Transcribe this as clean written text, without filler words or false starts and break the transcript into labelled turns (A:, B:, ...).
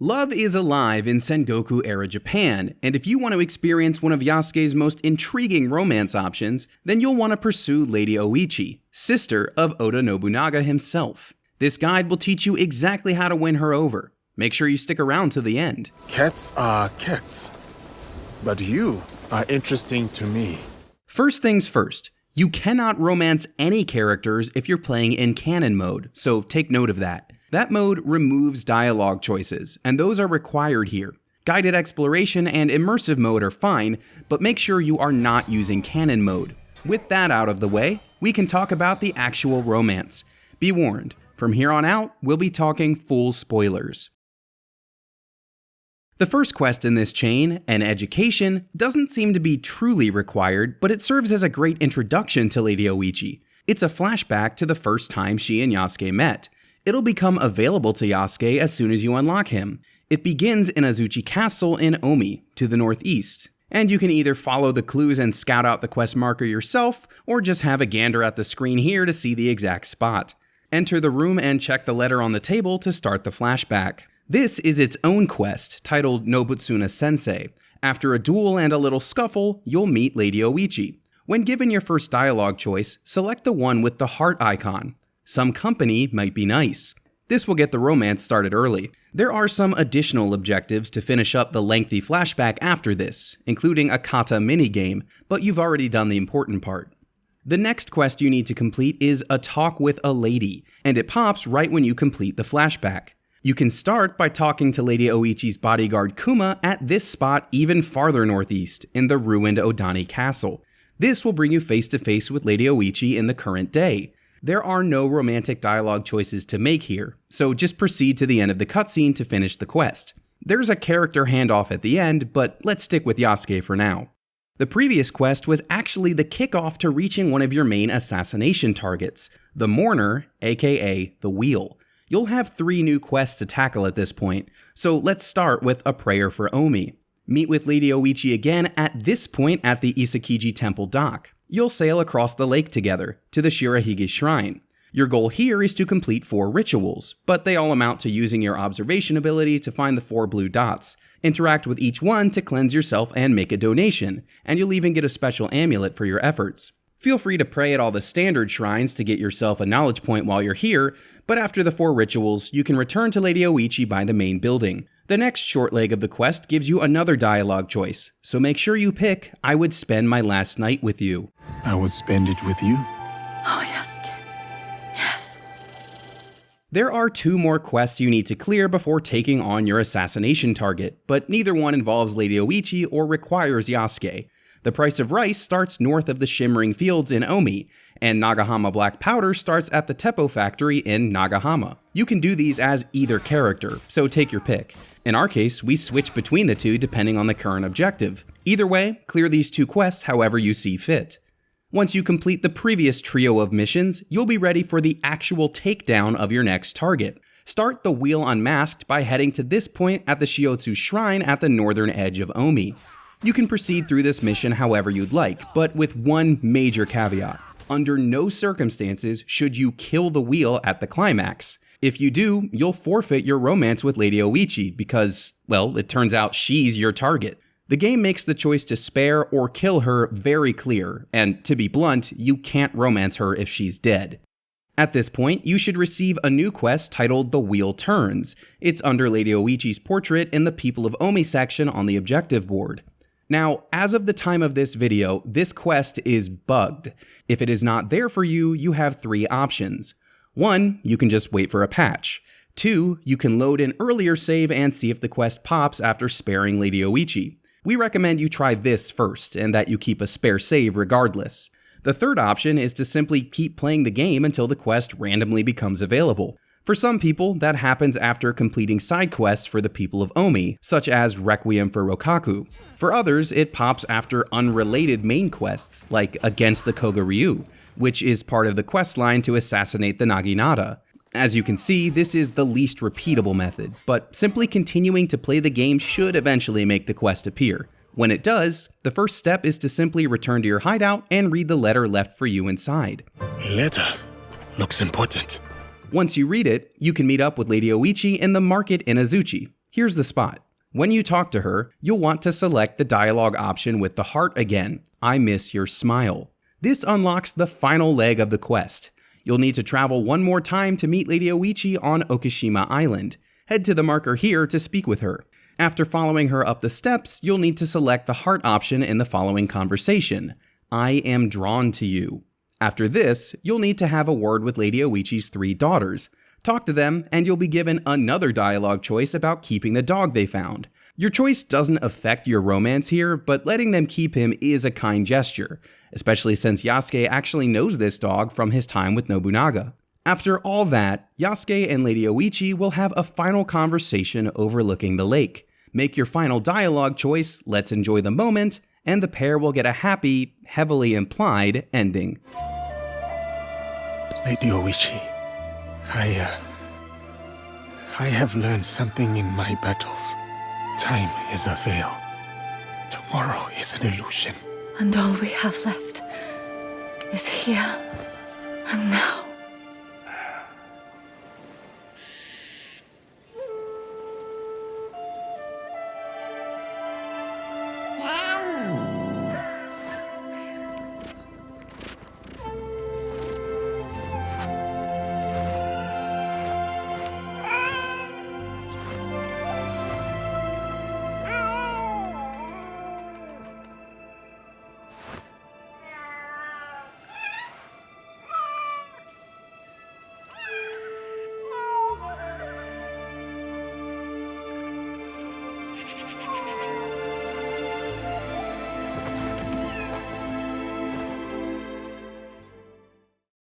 A: Love is alive in Sengoku-era Japan, and if you want to experience one of Yasuke's most intriguing romance options, then you'll want to pursue Lady Oichi, sister of Oda Nobunaga himself. This guide will teach you exactly how to win her over. Make sure you stick around to the end.
B: Cats are cats, but you are interesting to me.
A: First things first, you cannot romance any characters if you're playing in canon mode, so take note of that. That mode removes dialogue choices, and those are required here. Guided exploration and immersive mode are fine, but make sure you are not using canon mode. With that out of the way, we can talk about the actual romance. Be warned, from here on out, we'll be talking full spoilers. The first quest in this chain, an education, doesn't seem to be truly required, but it serves as a great introduction to Lady Oichi. It's a flashback to the first time she and Yasuke met. It'll become available to Yasuke as soon as you unlock him. It begins in Azuchi Castle in Omi, to the northeast. And you can either follow the clues and scout out the quest marker yourself, or just have a gander at the screen here to see the exact spot. Enter the room and check the letter on the table to start the flashback. This is its own quest, titled Nobutsuna Sensei. After a duel and a little scuffle, you'll meet Lady Oichi. When given your first dialogue choice, select the one with the heart icon. Some company might be nice. This will get the romance started early. There are some additional objectives to finish up the lengthy flashback after this, including a kata minigame, but you've already done the important part. The next quest you need to complete is a talk with a lady, and it pops right when you complete the flashback. You can start by talking to Lady Oichi's bodyguard Kuma at this spot even farther northeast, in the ruined Odani Castle. This will bring you face to face with Lady Oichi in the current day. There are no romantic dialogue choices to make here, so just proceed to the end of the cutscene to finish the quest. There's a character handoff at the end, but let's stick with Yasuke for now. The previous quest was actually the kickoff to reaching one of your main assassination targets, the Mourner, aka the Wheel. You'll have 3 new quests to tackle at this point, so let's start with a prayer for Omi. Meet with Lady Oichi again at this point at the Isakiji Temple dock. You'll sail across the lake together, to the Shirahige Shrine. Your goal here is to complete 4 rituals, but they all amount to using your observation ability to find the 4 blue dots. Interact with each one to cleanse yourself and make a donation, and you'll even get a special amulet for your efforts. Feel free to pray at all the standard shrines to get yourself a knowledge point while you're here, but after the 4 rituals, you can return to Lady Oichi by the main building. The next short leg of the quest gives you another dialogue choice, so make sure you pick, I would spend my last night with you.
B: I would spend it with you.
C: Oh, Yasuke. Yes.
A: There are 2 more quests you need to clear before taking on your assassination target, but neither one involves Lady Oichi or requires Yasuke. The price of rice starts north of the Shimmering Fields in Omi, and Nagahama Black Powder starts at the Teppo factory in Nagahama. You can do these as either character, so take your pick. In our case, we switch between the 2 depending on the current objective. Either way, clear these 2 quests however you see fit. Once you complete the previous trio of missions, you'll be ready for the actual takedown of your next target. Start the Wheel Unmasked by heading to this point at the Shiotsu Shrine at the northern edge of Omi. You can proceed through this mission however you'd like, but with one major caveat. Under no circumstances should you kill the wheel at the climax. If you do, you'll forfeit your romance with Lady Oichi because, well, it turns out she's your target. The game makes the choice to spare or kill her very clear, and to be blunt, you can't romance her if she's dead. At this point, you should receive a new quest titled The Wheel Turns. It's under Lady Oichi's portrait in the People of Omi section on the objective board. Now, as of the time of this video, this quest is bugged. If it is not there for you, you have 3 options. 1, you can just wait for a patch. 2, you can load an earlier save and see if the quest pops after sparing Lady Oichi. We recommend you try this first, and that you keep a spare save regardless. The third option is to simply keep playing the game until the quest randomly becomes available. For some people, that happens after completing side quests for the People of Omi, such as Requiem for Rokaku. For others, it pops after unrelated main quests, like Against the Koga-ryu, which is part of the quest line to assassinate the Naginata. As you can see, this is the least repeatable method, but simply continuing to play the game should eventually make the quest appear. When it does, the first step is to simply return to your hideout and read the letter left for you inside.
B: A letter. Looks important.
A: Once you read it, you can meet up with Lady Oichi in the market in Azuchi. Here's the spot. When you talk to her, you'll want to select the dialogue option with the heart again. I miss your smile. This unlocks the final leg of the quest. You'll need to travel one more time to meet Lady Oichi on Okishima Island. Head to the marker here to speak with her. After following her up the steps, you'll need to select the heart option in the following conversation. I am drawn to you. After this, you'll need to have a word with Lady Oichi's 3 daughters. Talk to them, and you'll be given another dialogue choice about keeping the dog they found. Your choice doesn't affect your romance here, but letting them keep him is a kind gesture, especially since Yasuke actually knows this dog from his time with Nobunaga. After all that, Yasuke and Lady Oichi will have a final conversation overlooking the lake. Make your final dialogue choice, let's enjoy the moment, and the pair will get a happy, heavily implied ending.
B: Lady Oichi, I have learned something in my battles. Time is a veil. Tomorrow is an illusion.
C: And all we have left is here and now.